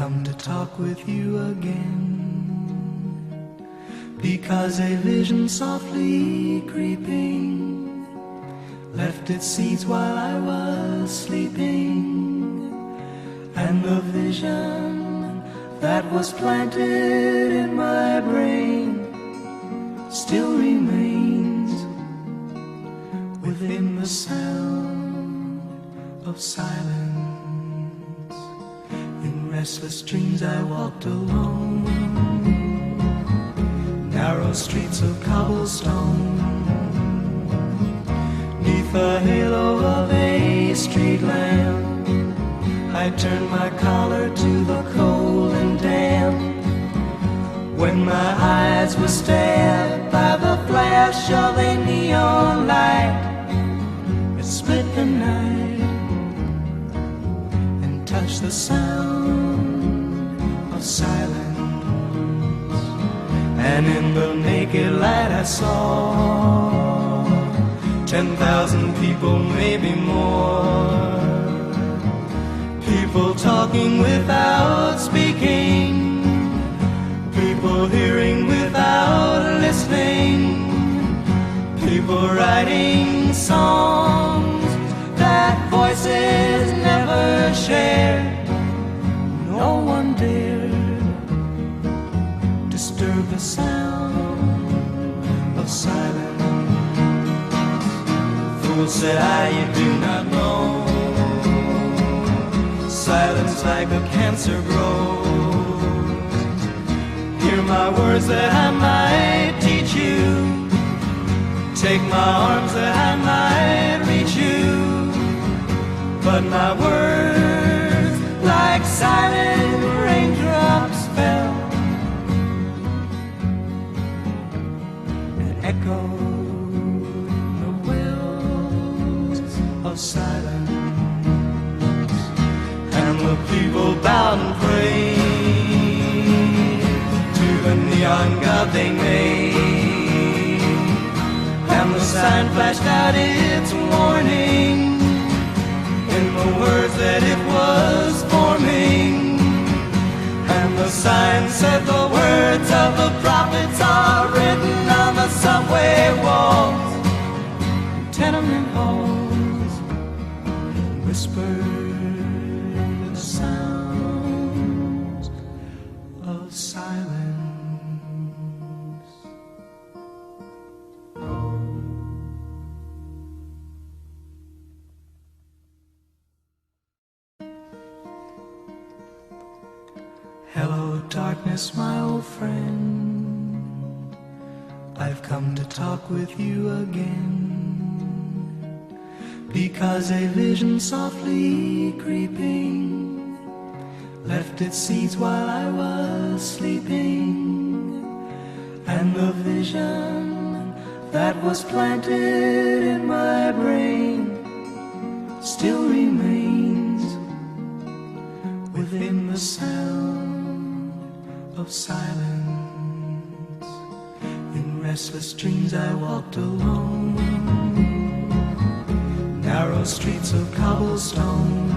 come to talk with you again, because a vision softly creeping left its seeds while I was sleeping, and the vision that was planted in my brain still remains within the sound of silence. In restless dreams I walked alone, narrow streets of cobblestone, neath the halo of a street lamp. I turned my collar to the cold and damp, when my eyes were stabbed by the flash of a neon light. It split the night and touched the sound of silence. And in the naked light I saw 10,000 people, maybe more, people talking without speaking, people hearing without listening, people writing songs that voices never shared. No one dared disturb the sound of silence. Fool, said I, you do not know, silence like a cancer grows. Hear my words that I might teach you, take my arms that I might reach you, but my words like silent raindrops fell and echoed the wells of silence. And the people bowed and prayed to the neon god they made, and the sign flashed out its warning in the words that it was forming. And the sign said the words of the prophets are written on the subway walls, tenement halls, whispered the sounds of silence. Hello, darkness, my old friend. I've come to talk with you again, because a vision softly creeping left its seeds while I was sleeping, and the vision that was planted in my brain still remains within the sound of silence. In restless dreams I walked alone, narrow streets of cobblestone,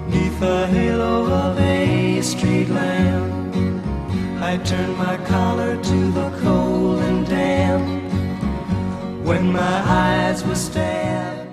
neath the halo of a street lamp. I turned my collar to the cold and damp, when my eyes were stabbed